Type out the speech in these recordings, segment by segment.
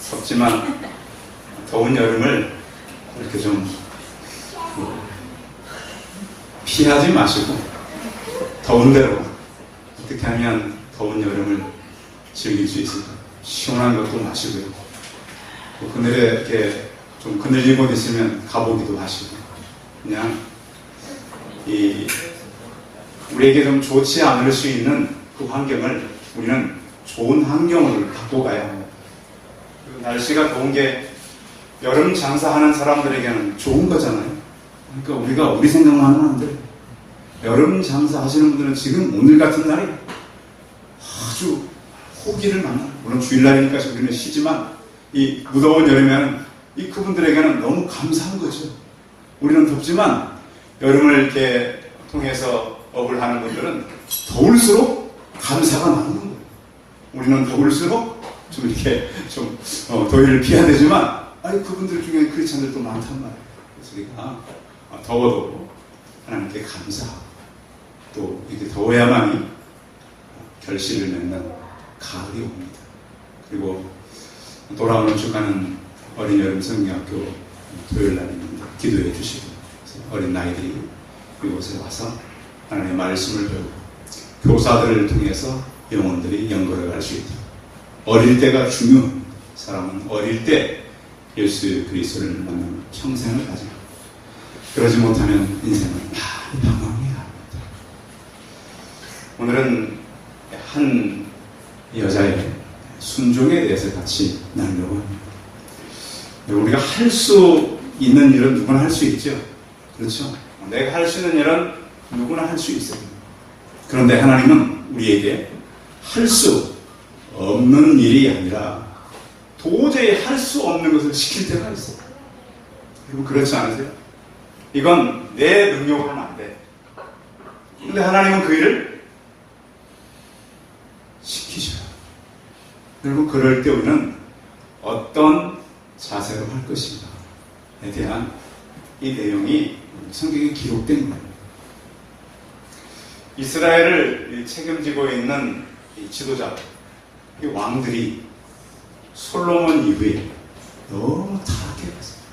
덥지만 더운 여름을 이렇게 좀 피하지 마시고 더운 대로 어떻게 하면 더운 여름을 즐길 수 있을까? 시원한 것도 마시고요. 그늘에 이렇게 좀 그늘진 곳 있으면 가보기도 하시고, 그냥 우리에게 좀 좋지 않을 수 있는 그 환경을 우리는 좋은 환경을 갖고 가야 합니다. 날씨가 더운 게 여름 장사하는 사람들에게는 좋은 거잖아요. 그러니까 우리가 우리 생각만 하면 안 돼요. 여름 장사 하시는 분들은 지금 오늘 같은 날이 아주 호기를 만나. 물론 주일날이니까 우리는 쉬지만 이 무더운 여름에는 그분들에게는 너무 감사한 거죠. 우리는 덥지만 여름을 이렇게 통해서 업을 하는 분들은 더울수록 감사가 많은 거예요. 우리는 더울수록 좀 이렇게 좀 더위를 피해야 되지만 그분들 중에 크리스찬들도 많단 말이에요. 그래서 우리가 더워도 하나님께 감사하고 또 이렇게 더워야만이 결실을 맺는 가을이 옵니다. 그리고 돌아오는 주간은 어린 여름 성경학교 토요일 날입니다. 기도해 주시고 어린 나이들이 이곳에 와서 하나님의 말씀을 배우고 교사들을 통해서 영혼들이 연결해 갈 수 있다. 어릴 때가 중요합니다. 사람은 어릴 때 예수 그리스도를 만나는 평생을 가지고 그러지 못하면 인생을 많이 방황해야 합니다. 오늘은 한 여자의 순종에 대해서 같이 나누려고 합니다. 우리가 할 수 있는 일은 누구나 할 수 있죠. 그렇죠? 내가 할 수 있는 일은 누구나 할 수 있어요. 그런데 하나님은 우리에게 할 수 없는 일이 아니라 도저히 할 수 없는 것을 시킬 때가 있어요. 여러분 그렇지 않으세요? 이건 내 능력으로는 안 돼. 근데 하나님은 그 일을 시키셔요. 여러분 그럴 때 우리는 어떤 자세로 할 것인가에 대한 이 내용이 성경에 기록된 거예요. 이스라엘을 책임지고 있는 이 지도자, 이 왕들이 솔로몬 이후에 너무 타락해갔어요.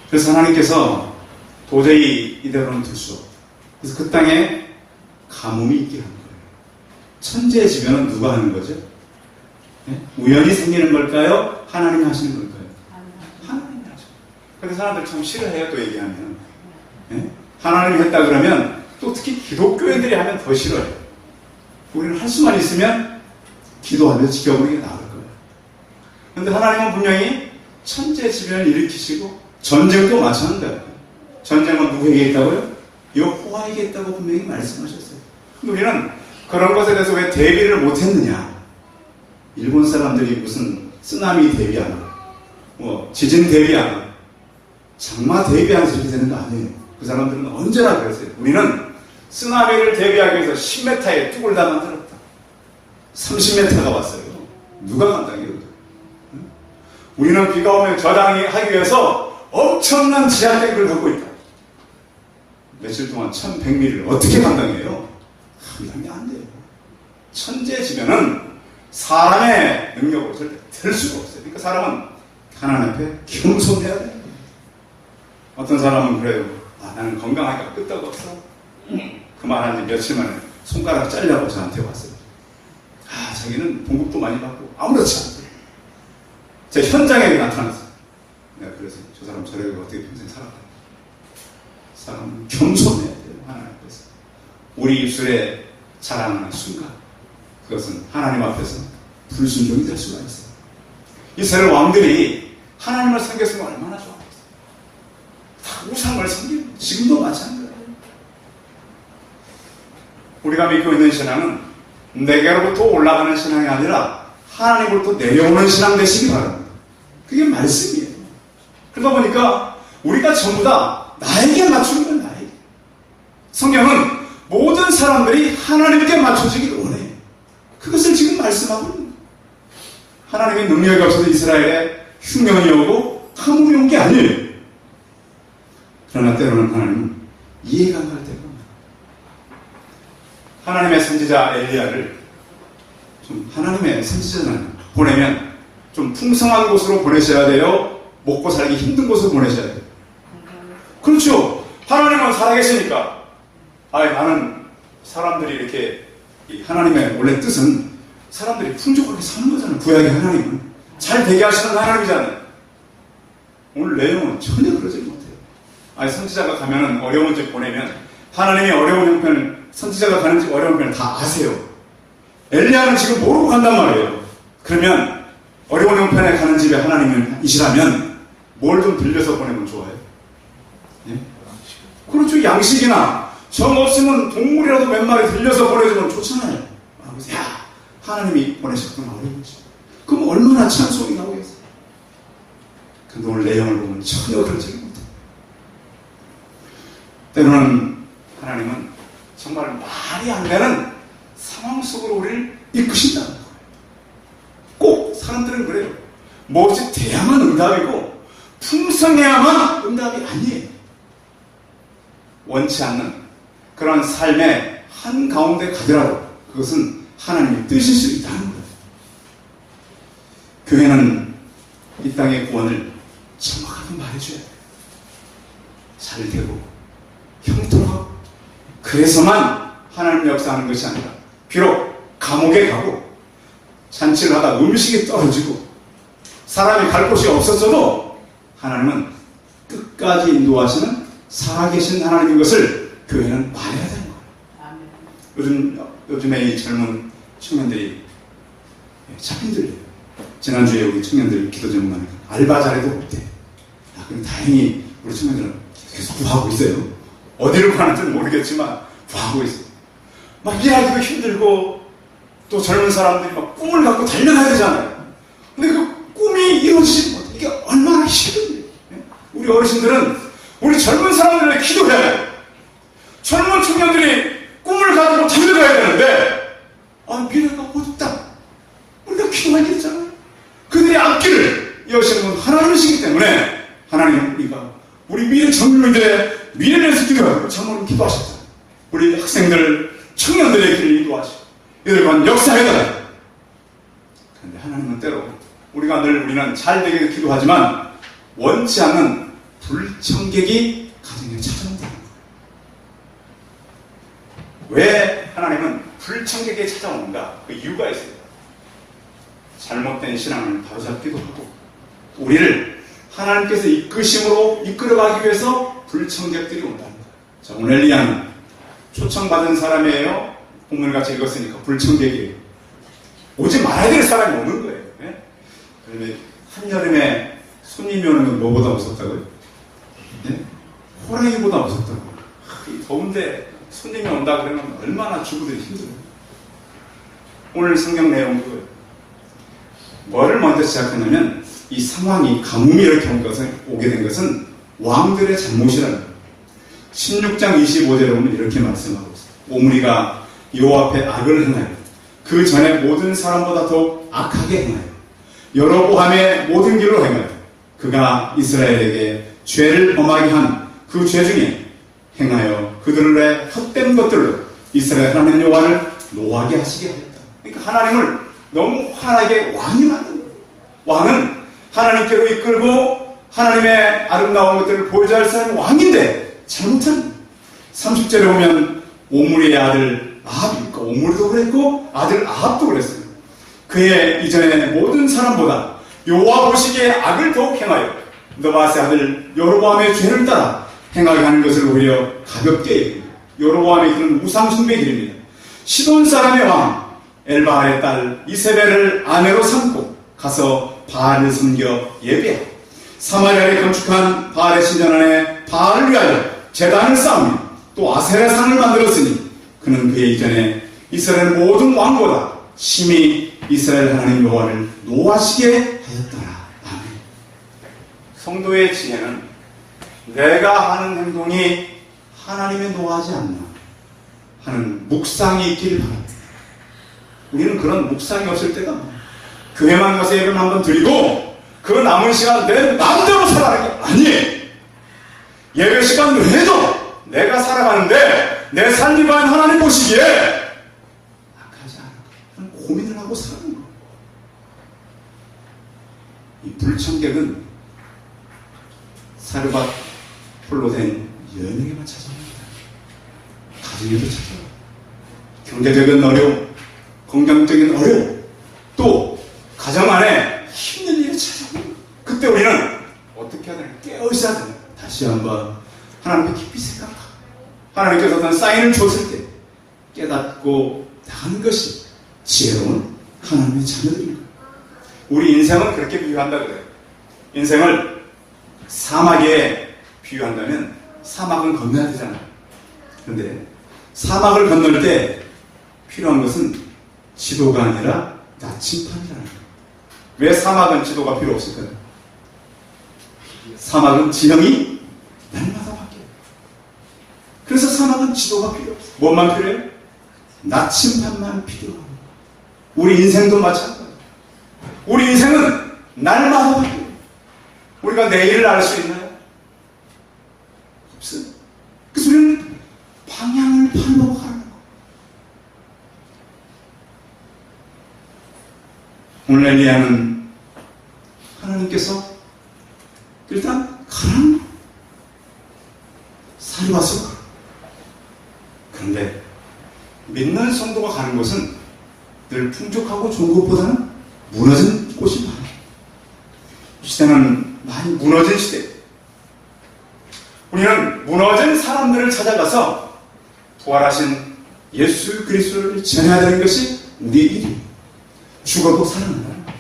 그래서 하나님께서 도저히 이대로는 둘 수 없다. 그래서 그 땅에 가뭄이 있게 한 거예요. 천재지변은 누가 하는 거죠? 네? 우연히 생기는 걸까요? 하나님이 하시는 걸까요? 하나님이 하죠. 그래서 사람들 참 싫어해요, 또 얘기하면. 네? 하나님이 했다 그러면 또 특히 기독교인들이 하면 더 싫어요. 우리는 할 수만 있으면 기도하면서 지켜보는 게 나을 거예요. 그런데 하나님은 분명히 천재지변을 일으키시고 전쟁도 마찬가지예요. 전쟁은 누구에게 있다고요? 여호와에게 있다고 분명히 말씀하셨어요. 근데 우리는 그런 것에 대해서 왜 대비를 못했느냐? 일본 사람들이 무슨 쓰나미 대비하는, 지진 대비하는, 장마 대비하는 이렇게 되는 거 아니에요. 그 사람들은 언제나 그랬어요. 우리는 쓰나미를 대비하기 위해서 10m의 뚝을 다 만들었다. 30m가 왔어요. 누가 감당해요? 우리는 비가 오면 저장하기 위해서 엄청난 지하탱크를 갖고 있다. 며칠 동안 1100mm를 어떻게 감당해요? 감당이 안 돼요. 천재지변은 사람의 능력으로 절대 될 수가 없어요. 그러니까 사람은 하나님 앞에 겸손해야 돼요. 어떤 사람은 그래요. 나는 건강하니까 끄떡 없어. 그 말한 지 며칠 만에 손가락 잘려고 저한테 왔어요. 자기는 봉급도 많이 받고 아무렇지 않대. 제 현장에 나타났어요. 내가 그래서 저 사람 저래가 어떻게 평생 살아가요? 사람은 겸손해야 돼요. 하나님 앞에서. 우리 입술에 자랑하는 순간 그것은 하나님 앞에서 불순종이 될 수가 있어요. 이스라엘 왕들이 하나님을 섬겼으면 얼마나 좋았겠어요. 다 우상을 섬기고 지금도 마찬가지예요. 우리가 믿고 있는 신앙은 내게로부터 올라가는 신앙이 아니라 하나님으로부터 내려오는 신앙 되시기 바랍니다. 그게 말씀이에요. 그러다 보니까 우리가 전부 다 나에게 맞추는 건 나에게. 성경은 모든 사람들이 하나님께 맞춰지길 원해요. 그것을 지금 말씀하고 있는 거예요. 하나님의 능력이 없어서 이스라엘에 흉년이 오고 가뭄이 온 게 아니에요. 그러나 때로는 하나님은 이해가 안 갈 때가 옵니다. 하나님의 선지자 엘리야를 좀 하나님의 선지자를 보내면 좀 풍성한 곳으로 보내셔야 돼요? 먹고 살기 힘든 곳으로 보내셔야 돼요? 그렇죠. 하나님은 살아계시니까. 나는 사람들이 이렇게 하나님의 원래 뜻은 사람들이 풍족하게 사는 거잖아요. 구약의 하나님은 잘 되게 하시는 하나님이잖아요. 오늘 내용은 전혀 그러지 못해요. 선지자가 가면은 어려운 집 보내면 하나님의 어려운 형편을 선지자가 가는 집 어려운 형편을 다 아세요. 엘리야는 지금 모르고 간단 말이에요. 그러면 어려운 형편에 가는 집에 하나님이시라면 뭘 좀 들려서 보내면 좋아요? 예? 그렇죠. 양식이나 정 없으면 동물이라도 몇 마리 들려서 보내주면 좋잖아요. 야, 하나님이 보내셨구나. 어려운지. 그럼 얼마나 찬송이 나오겠어요? 근데 오늘 내용을 보면 전혀 그러지 못해요. 때로는 하나님은 정말 말이 안 되는 상황 속으로 우리를 이끄신다는 거예요. 꼭 사람들은 그래요. 무엇이 돼야만 응답이고 풍성해야만 응답이 아니에요. 원치 않는 그런 삶의 한가운데 가더라도 그것은 하나님의 뜻일 수 있다는 거예요. 교회는 이 땅의 구원을 정확하게 말해줘야 돼요. 잘 되고 형통하고 그래서만 하나님 역사하는 것이 아니라 비록 감옥에 가고 잔치를 하다 음식이 떨어지고 사람이 갈 곳이 없었어도 하나님은 끝까지 인도하시는 살아계신 하나님인 것을 교회는 말해야 되는 거예요. 요즘에 이 젊은 청년들이 참 힘들어요. 지난주에 우리 청년들 기도 제목만 알바 잘해도 못해. 그럼 다행히 우리 청년들은 계속 구하고 있어요. 어디로 가는지는 모르겠지만 구하고 있어요. 막 일하기도 힘들고 또 젊은 사람들이 막 꿈을 갖고 달려가야 되잖아요. 근데 그 꿈이 이루어지지 못해. 이게 얼마나 힘든데요. 우리 어르신들은 우리 젊은 사람들에게 기도해야 돼요. 젊은 청년들이 꿈을 가지고 달려가야 되는데 미래가 어둡다. 우리가 기도할 게 있잖아요. 그들의 앞길을 여시는 건 하나님이시기 때문에 하나님 우리 미래 젊은이들의 미래를 위해서 기도하고 장모님 기도하셨잖아요. 우리 학생들 청년들의 길을 인도하시고 이들과 역사해달라. 그런데 하나님은 때로 우리는 잘 되게 기도하지만 원치 않는 불청객이 가정에 찾아온다는 거예요. 왜 하나님은 불청객에 찾아오는가? 그 이유가 있어요. 잘못된 신앙을 바로잡기도 하고 우리를 하나님께서 이끄심으로 이끌어가기 위해서 불청객들이 온다는 거예요. 자, 오늘 엘리야는 초청받은 사람이에요. 본문같이 읽었으니까 불청객이에요. 오지 말아야 될 사람이 오는 거예요. 네? 그런데 한여름에 손님이 오는 건 뭐보다 무섭다고요? 네? 호랑이보다 무섭다고요. 더운데 손님이 온다 그러면 얼마나 주부들이 힘들어요. 오늘 성경 내용 그거예요. 뭐를 먼저 시작하냐면 이 상황이 가뭄이 이렇게 오게 된 것은 왕들의 잘못이라는 거예요. 16장 25절에 보면 이렇게 말씀하고 있어요. 오므리가 여호와 앞에 악을 행하여 그 전에 모든 사람보다 더욱 악하게 행하여 여로보암의 모든 길로 행하여 그가 이스라엘에게 죄를 범하게 한 그 죄 중에 행하여 그들의 헛된 것들로 이스라엘 하나님 여호와를 노하게 하시게 하였다. 그러니까 하나님을 너무 화나게 왕이 만든 거예요. 왕은 하나님께로 이끌고 하나님의 아름다운 것들을 보여줘야 할 사람이 왕인데 잘못한 30절에 보면 오므리의 아들 아합이, 오므리도 그랬고 아들 아합도 그랬어요. 그의 이전에 모든 사람보다 여호와 보시기에 악을 더욱 행하여 느바스의 아들 여로보암의 죄를 따라 행하게 하는 것을 오히려 가볍게 여기고 여로보암의 길은 우상 숭배의 길입니다. 시돈 사람의 왕 엘바알의 딸 이세벨을 아내로 삼고 가서 바알을 섬겨 예배하고 사마리아에 건축한 바알의 신전 안에 바알을 위하여 제단을 쌓으며 또 아세라 상을 만들었으니 그는 그의 이전에 이스라엘 모든 왕보다 심히 이스라엘 하나님 여호와를 노하시게 하였더라. 아멘. 성도의 지혜는 내가 하는 행동이 하나님의 노하지 않나 하는 묵상이 있기를 바랍니다. 우리는 그런 묵상이 없을 때가 교회만 가서 예배를 한번 드리고 그 남은 시간 내 마음대로 살아가는 게 아니에요. 예배 시간 외에도 내가 살아가는데 내 삶이 과연 하나님 보시기에 악하지 않을까 고민을 하고 살아요. 이 불청객은 사르밧 홀로 된 여인에게만 찾아옵니다. 가정에도 찾아와요. 경제적인 어려움, 건강적인 어려움, 또 가정 안에 힘든 일이 찾아옵니다. 그때 우리는 어떻게 해야 되나? 깨어있어야 됩니다. 다시 한번 하나님께 깊이 생각하고 하나님께서 어떤 사인을 줬을 때 깨닫고 나가는 것이 지혜로운 하나님의 자녀들입니다. 우리 인생은 그렇게 비유한다 그래요. 인생을 사막에 비유한다면 사막은 건너야 되잖아요. 그런데 사막을 건널 때 필요한 것은 지도가 아니라 나침판이라는 거예요. 왜 사막은 지도가 필요 없을까요? 사막은 지형이 날마다 바뀌어요. 그래서 사막은 지도가 필요 없어요. 뭐만 필요해요? 나침판만 필요합니다. 우리 인생도 마찬가지예요. 우리 인생은 날마다 바뀌어요. 우리가 내일을 알 수 있나요? 없어요. 그래서 우리는 방향을 바로 가는 거예요. 오늘 엘리야는 하나님께서 일단 가라는 사르밧으로 가라. 그런데 믿는 성도가 가는 곳은 늘 풍족하고 좋은 것보다는 무너진 곳이 많아요. 이 시대는 많이 무너진 시대. 우리는 무너진 사람들을 찾아가서 부활하신 예수 그리스도를 전해야 되는 것이 우리의 일이에요. 죽어도 살아난다는 거죠.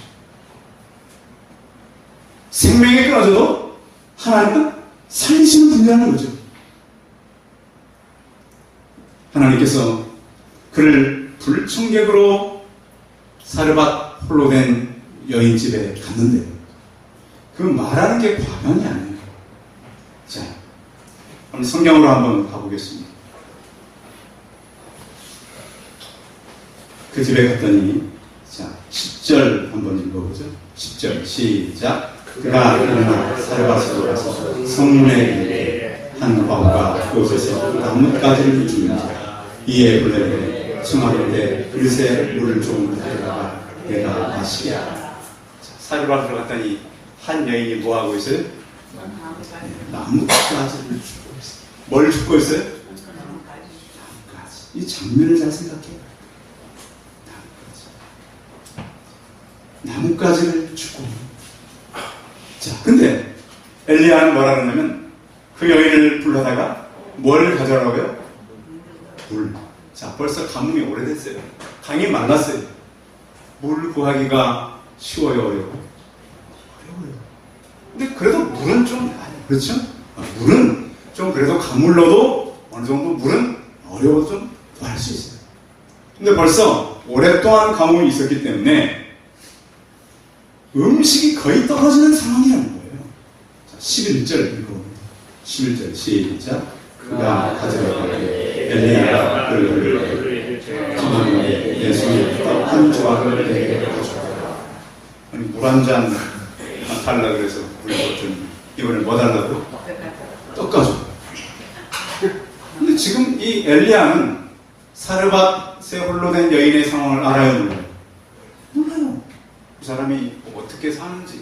생명이 끊어져도 하나님은 살리시는 분이라는 거죠. 하나님께서 그를 불청객으로 사르밧 홀로 된 여인 집에 갔는데 그 말하는 게 과언이 아니에요. 자, 그럼 성경으로 한번 가보겠습니다. 그 집에 갔더니 자, 10절 한번 읽어보죠. 10절 시작. 그가 일어나 사르밧으로 가서 성문에 이르되 한 과부가 그곳에서 나뭇가지를 주는지라. 이에 불러내 청하건대 그릇에 물을 조금 가져다가 내가 마시게 하라. 사르밧으로 갔더니 한 여인이 뭐하고 있어요? 나뭇가지를 줍고 있어요. 뭘 줍고 있어요? 나뭇가지. 이 장면을 잘 생각해요. 나뭇가지를 줍고. 자, 근데 엘리야는 뭐라 그러냐면 그 여인을 불러다가 뭘 가져오라고요? 물. 자, 벌써 가뭄이 오래됐어요. 강이 말랐어요. 물 구하기가 쉬워요, 어려워요? 어려워요. 근데 그래도 물은 좀, 그렇죠? 물은 좀 그래도 가물러도 어느 정도 물은 어려워도 좀 구할 수 있어요. 근데 벌써 오랫동안 가뭄이 있었기 때문에 음식이 거의 떨어지는 상황이라는 거예요. 자, 11절 읽어봅니다. 11절 시작. 그가 가져가게 엘리야가 그를 불러 가만히 예수의 떡 한 조각을 내게 가져오라. 아니 물 한 잔 달라 그래서 물 줬더니 이번에 뭐 달라고? 떡 가져. 근데 지금 이 엘리야는 사르밧에 홀로 된 여인의 상황을 알아요, 몰라요? 몰라요. 그 사람이 어떻게 사는지,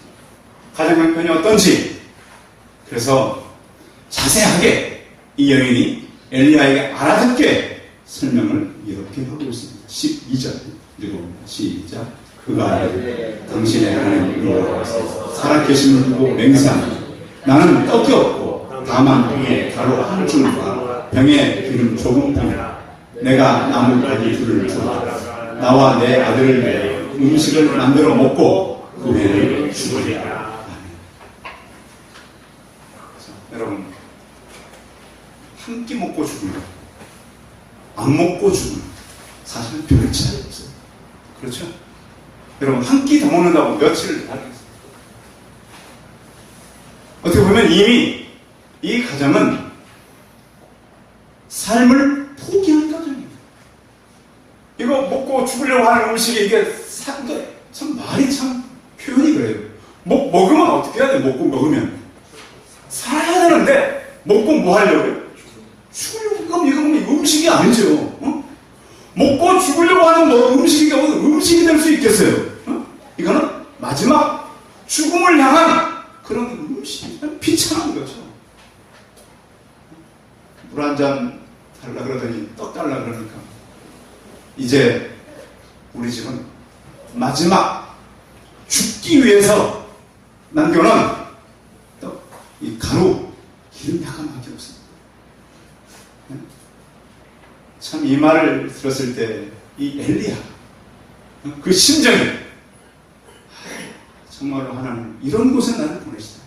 가정 형편이 어떤지. 그래서 자세하게 이 여인이 엘리야에게 알아듣게 설명을 이렇게 하고 있습니다. 12절 읽어봅니다. 시작. 그가 이르되 당신의 하나님 여호와께서 살아계심을 두고 맹세하니 나는 떡이 없고 다만 병에 가루 한 줄과 병에 기름 조금뿐이라. 내가 나뭇가지 둘을 주었다. 나와 내 아들을 위해 음식을 만들어 먹고 그 후에는 죽으리라. 여러분, 한 끼 먹고 죽는 것, 안 먹고 죽는 것, 사실은 별 차이 없어요. 그렇죠? 여러분, 한 끼 더 먹는다고 며칠 하겠어요? 어떻게 보면 이미 이 가정은 삶을 포기한 가정이에요. 이거 먹고 죽으려고 하는 음식이 이게 참 말이 참 표현이 그래요. 먹으면 어떻게 해야 돼? 먹으면 살아야 되는데 먹고 뭐 하려고요? 죽으려고. 그럼 이거 음식이 아니죠. 어? 먹고 죽으려고 하는 음식이 될 수 있겠어요? 어? 이거는 마지막 죽음을 향한 그런 음식이 비참한 거죠. 물 한 잔 달라 그러더니 떡 달라 그러니까 이제 우리 집은 마지막 죽기 위해서 남겨놓은 떡, 이 가루, 기름 약간밖에 없습니다. 참 이 말을 들었을 때 이 엘리야 그 심정이 정말로 하나님 이런 곳에 나를 보내시다.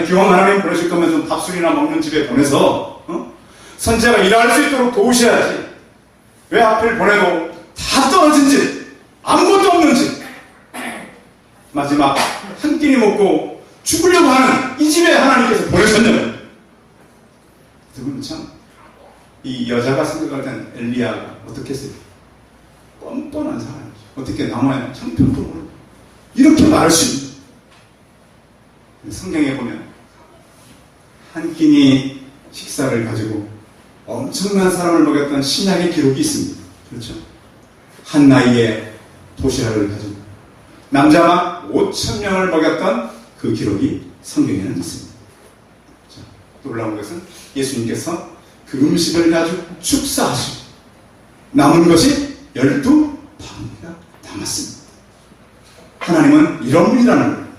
기왕 하나님 보내실 거면 좀 밥술이나 먹는 집에 보내서 선지자가 일할 수 있도록 도우셔야지. 왜 하필 보내도 다 떨어진 집, 아무것도 없는 집, 마지막 한 끼니 먹고 죽으려고 하는 이 집에 하나님께서 보내셨냐면, 그분 참 이 여자가 생각할 땐 엘리야가 어떻게 했어요? 뻔뻔한 사람이죠. 어떻게 남아야 형편적으로 이렇게 말할 수 있는. 성경에 보면 한 끼니 식사를 가지고 엄청난 사람을 먹였던 신약의 기록이 있습니다. 그렇죠? 한 나이에 도시락을 가지고 남자만 5,000명을 먹였던 그 기록이 성경에는 있습니다. 자, 놀라운 것은 예수님께서 그 음식을 가지고 축사하시고 남은 것이 12바구니가 남았습니다. 하나님은 이런 분이라는 거예요.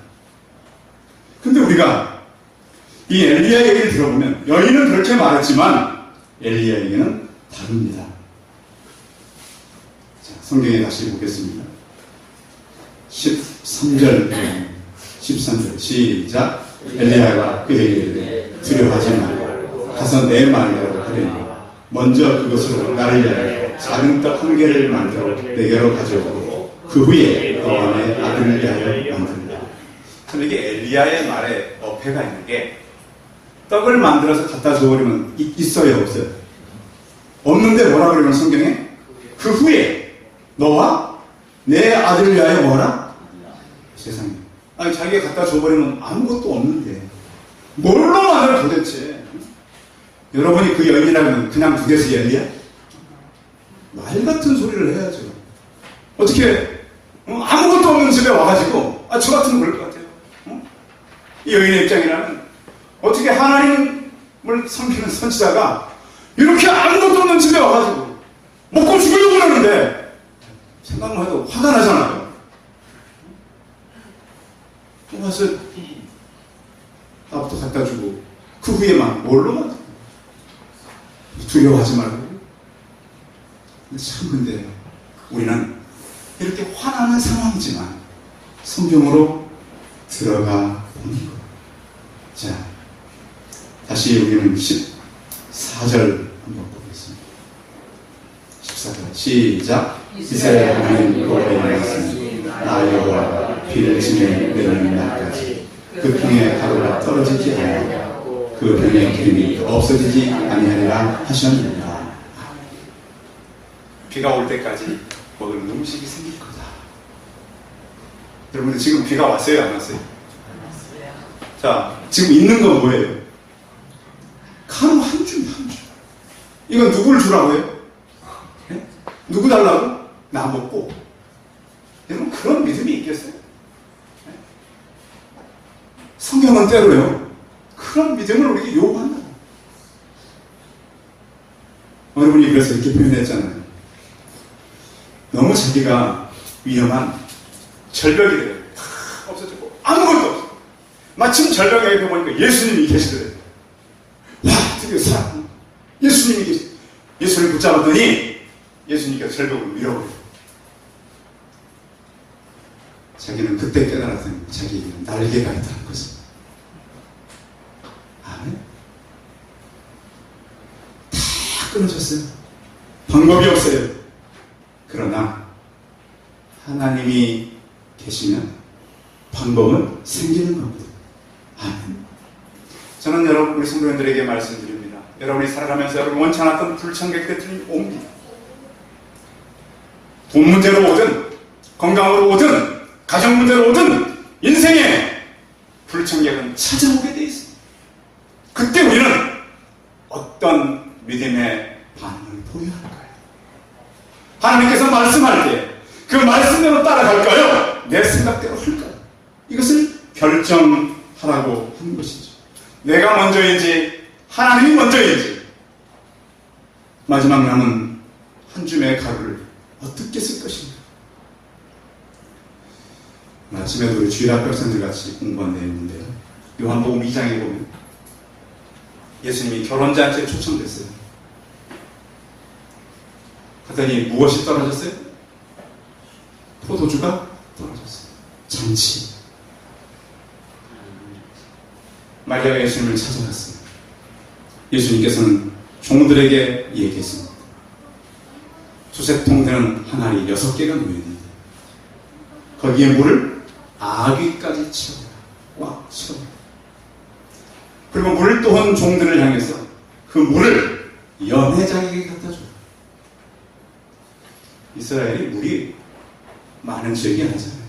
근데 우리가 이 엘리야 얘기를 들어보면 여인은 그렇게 말했지만 엘리야 얘기는 다릅니다. 자, 성경에 다시 보겠습니다. 13절 시작. 엘리야가 그에게 이르되 두려워하지 말고 가서 내 말대로 하리니 먼저 그것으로 나를 위하여 작은 떡 한 개를 만들어 내게로 가져오고 그 후에 너 안에 아들을 위하여 만들라. 그럼 이게 엘리야의 말에 어폐가 있는 게 떡을 만들어서 갖다 줘버리면 있어요 없어요? 없는데 뭐라 그러면 성경에? 그 후에 너와 내 아들을 위하여 뭐라? 세상에. 아니 자기가 갖다 줘버리면 아무것도 없는데 뭘로 만들어 도대체? 여러분이 그 여인이라면 그냥 두 개씩 엘리야? 말 같은 소리를 해야죠. 어떻게 아무것도 없는 집에 와가지고 저 같으면 그럴 것 같아요. 이 여인의 입장이라면 어떻게 하나님을 섬기는 선지자가 이렇게 아무것도 없는 집에 와가지고 먹고 죽으려고 그러는데 생각만 해도 화가 나잖아요. 와서 밥도 갖다 주고 그 후에만 뭘로만 두려워하지 말고. 참 근데 우리는 이렇게 화나는 상황이지만 성경으로 들어가 보는 거예요. 자, 다시 우리는 14절 한번 보겠습니다. 14절 시작. 이스라엘 하나님 여호와의 말씀이 나 여호와가 비를 지내 내리는 날까지 그 병의 가루가 떨어지지 아니하고 그 병의 기름이 없어지지 아니하리라 하셨느니라. 비가 올 때까지 먹을 음식이 생길 거다. 여러분들 지금 비가 왔어요 안 왔어요? 자, 지금 있는 건 뭐예요? 가루 한 줌, 한 줌. 이건 누구를 주라고요? 네? 누구 달라고? 나 먹고. 여러분, 그런 믿음이 있겠어요? 네? 성경은 때로요, 그런 믿음을 우리에게 요구한다. 어느 분이 그래서 이렇게 표현했잖아요. 너무 자기가 위험한 절벽이 돼요. 다 없어지고, 아무것도 없어. 마침 절벽에 옆에 보니까 예수님이 계시더래요. 와, 드디어 살았구나. 예수님이 계시. 예수를 붙잡았더니 예수님께서 절벽을 밀어버려요. 자기는 그때 깨달았더니 자기에게는 날개가 있다는 것을. 아멘. 다 끊어졌어요. 방법이 없어요. 그러나 하나님이 계시면 방법은 생기는 겁니다. 아멘. 저는 여러분, 우리 성도님들에게 말씀드립니다. 여러분이 살아가면서 여러분 원치 않았던 불청객 것들이 옵니다. 돈 문제로 오든 건강으로 오든 가정 문제로 오든 인생에 불청객은 찾아오게 돼 있습니다. 그때 우리는 어떤 믿음의 반응을 보여야 할까요? 하나님께서 말씀할 때 그 말씀대로 따라갈까요? 내 생각대로 할까요? 결정하라고 한 것이죠. 내가 먼저인지 하나님이 먼저인지 마지막 남은 한 줌의 가루를 어떻게 쓸 것인가. 아침에도 우리 주일학 백성들 같이 공부한 내용인데요. 요한복음 2장에 보면 예수님이 결혼잔치에 초청됐어요. 그랬더니 무엇이 떨어졌어요? 포도주가 떨어졌어요. 잔치. 마리아가 예수님을 찾아갔어요. 예수님께서는 종들에게 얘기했습니다. 두세 통 되는 항아리 6개가 놓여있는데 거기에 물을 아귀까지 채워라. 꽉 채워라. 그리고 물을 떠온 종들을 향해서 그 물을 연회장에게 갖다 줘라. 이스라엘이 물이 많은 지역이 아니잖아요.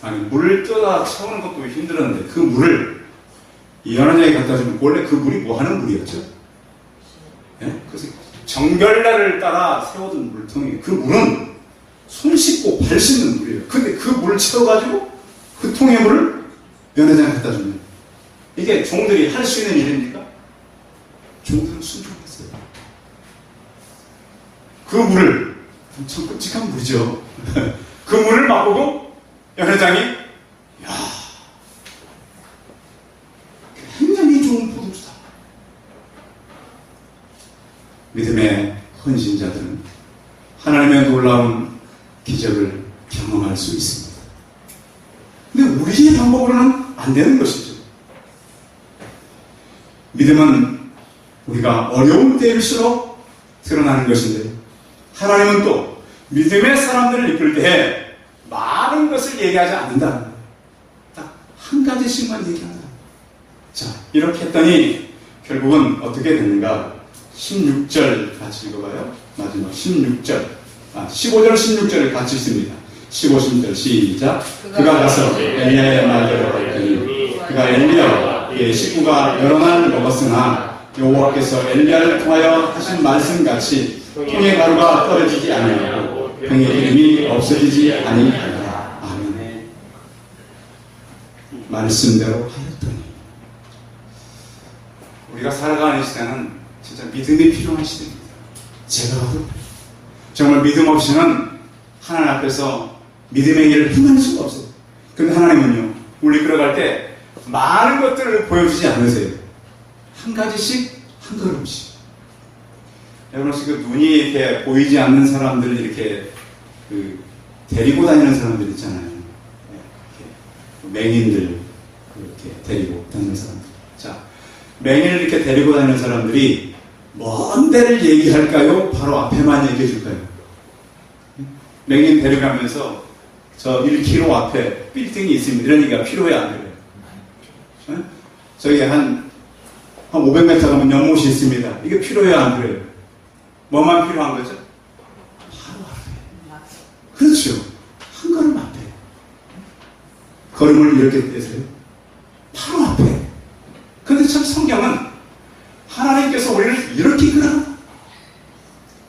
아니, 물을 떠다 채우는 것도 힘들었는데 그 물을 연회장에 갖다 주면 원래 그 물이 뭐 하는 물이었죠? 예? 그래서 정결날을 따라 세워둔 물통이, 그 물은 손 씻고 발 씻는 물이에요. 근데 그 물을 채워가지고 그 통의 물을 연회장에 갖다 주면 이게 종들이 할 수 있는 일입니까? 종들은 순종했어요. 그 물을, 엄청 끔찍한 물이죠. 그 물을 맛보고 연회장이, 야, 굉장히 좋은 포도주다. 믿음의 헌신자들은 하나님의 놀라운 기적을 경험할 수 있습니다. 근데 우리의 방법으로는 안 되는 것이죠. 믿음은 우리가 어려운 때일수록 드러나는 것인데, 하나님은 또 믿음의 사람들을 이끌 때에 많은 것을 얘기하지 않는다. 딱 한 가지씩만 얘기한다. 자, 이렇게 했더니 결국은 어떻게 됐는가? 16절 같이 읽어봐요. 마지막 16절. 15절, 16절을 같이 읽습니다. 15, 16절 시작. 그가 가서 엘리야의 말대로 했더니 그가 엘리야와 그의 식구가 여러 날 먹었으나 여호와께서 엘리야를 통하여 하신 말씀같이 통의 가루가 떨어지지 아니하고 병의 이름이 없어지지 아니하리라. 아멘. 말씀대로 하였더니 우리가 살아가는 시대는 진짜 믿음이 필요한 시대입니다. 제가 봐도 정말 믿음 없이는 하나님 앞에서 믿음의 일을 행할 수가 없어요. 근데 하나님은요, 우리 끌어갈 때 많은 것들을 보여주지 않으세요. 한 가지씩, 한 걸음씩. 여러분 혹시 그 눈이 이렇게 보이지 않는 사람들을 이렇게 데리고 다니는 사람들 있잖아요. 맹인들 이렇게 데리고 다니는 사람들. 자, 맹인을 이렇게 데리고 다니는 사람들이 먼 데를 얘기할까요? 바로 앞에만 얘기해 줄까요? 맹인 데려가면서 저 1km 앞에 빌딩이 있습니다. 이런 얘기가 필요해, 안 그래요? 저기 한 500m 가면 연못이 있습니다. 이게 필요해요, 안 그래요? 뭐만 필요한 거죠? 바로 앞에. 그렇죠. 한 걸음 앞에. 걸음을 이렇게 떼세요. 바로 앞에. 근데 참 성경은 하나님께서 우리를 이렇게 이끌어요.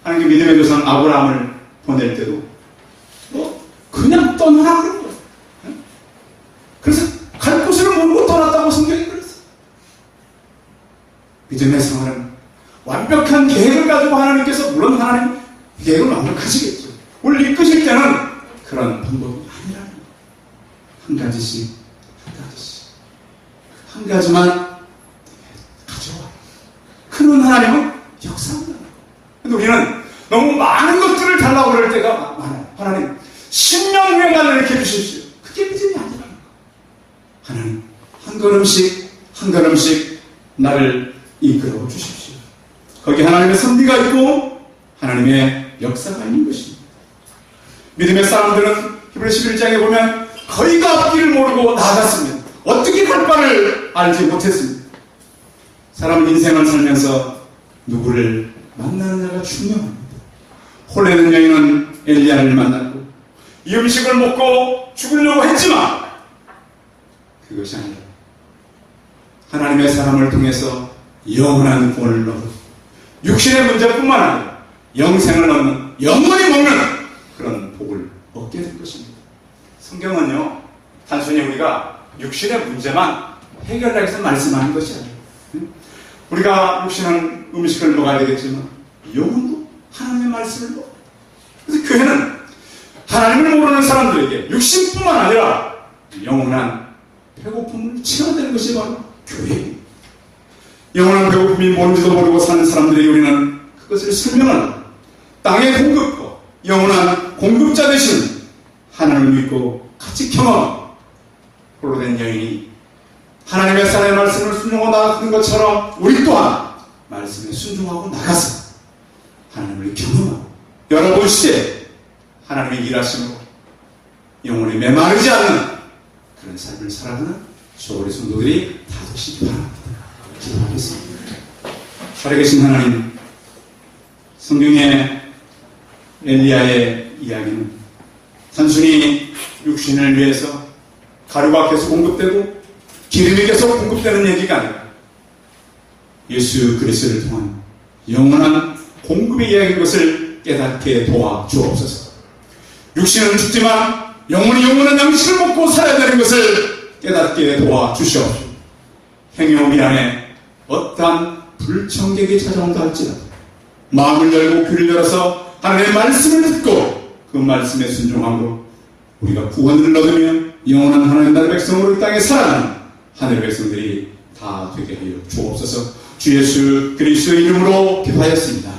하나님께 믿음의 조상 아브라함을 보낼 때도 그냥 떠나라 그런 거예요. 그래서 갈 곳을 모르고 떠났다고 성경이 그랬어요. 믿음의 생활은 완벽한 계획을 가지고 하나님께서, 물론 하나님 계획을 완벽하시겠죠. 우리를 이끄실 때는 그런 방법이 아니라는 거예요. 한 가지씩, 한 가지씩. 한 가지만 가져와. 그런 하나님은 역사한다. 근데 우리는 너무 많은 것들을 달라고 그럴 때가 많아요. 하나님, 신명회관을 이렇게 해주십시오. 그게 믿음이 아니라는 거예요. 하나님, 한 걸음씩, 한 걸음씩 나를 이끌어 주십시오. 거기 하나님의 섭리가 있고 하나님의 역사가 있는 것입니다. 믿음의 사람들은 히브리서 11장에 보면 거의가 앞길을 모르고 나아갔습니다. 어떻게 갈 바를 알지 못했습니다. 사람은 인생을 살면서 누구를 만나는 자가 중요합니다. 홀레는 여인은 엘리야를 만났고 이 음식을 먹고 죽으려고 했지만 그것이 아니라 하나님의 사람을 통해서 영원한 구원을 얻어 육신의 문제뿐만 아니라 영생을 얻는, 영원히 먹는 그런 복을 얻게 될 것입니다. 성경은요, 단순히 우리가 육신의 문제만 해결하기 위해서 말씀하는 것이 아니에요. 우리가 육신은 음식을 먹어야 되겠지만 영혼도 하나님의 말씀을 먹어요. 그래서 교회는 하나님을 모르는 사람들에게 육신뿐만 아니라 영원한 배고픔을 채워야 되는 것이 바로 교회입니다. 영원한 배고픔이 뭔지도 모르고 사는 사람들에게 우리는 그것을 설명하는 땅의 공급과 영원한 공급자 되신 하나님을 믿고 같이 경험 홀로 된 여인이 하나님의 사랑의 말씀을 순종하고 나가는 것처럼 우리 또한 말씀에 순종하고 나가서 하나님을 경험하고 여러분 시대에 하나님의 일하심으로 영혼이 메마르지 않는 그런 삶을 살아가는 저우리 성도들이 다 되시기 바랍니다. 기도하겠습니다. 살아계신 하나님, 성경의 엘리야의 이야기는 단순히 육신을 위해서 가루가 계속 공급되고 기름이 계속 공급되는 얘기가 아니라 예수 그리스도를 통한 영원한 공급의 이야기인 것을 깨닫게 도와주옵소서. 육신은 죽지만 영혼이 영원한 양식을 먹고 살아야 되는 것을 깨닫게 도와주시옵소서. 행여미 안에 어떠한 불청객이 찾아온다 할지라도 마음을 열고 귀를 열어서 하나님의 말씀을 듣고 그 말씀에 순종함으로 우리가 구원을 얻으며 영원한 하나님 나라의 백성으로 이 땅에 살아가는 하늘의 백성들이 다 되게 하여 주옵소서. 주 예수 그리스도의 이름으로 기도하였습니다.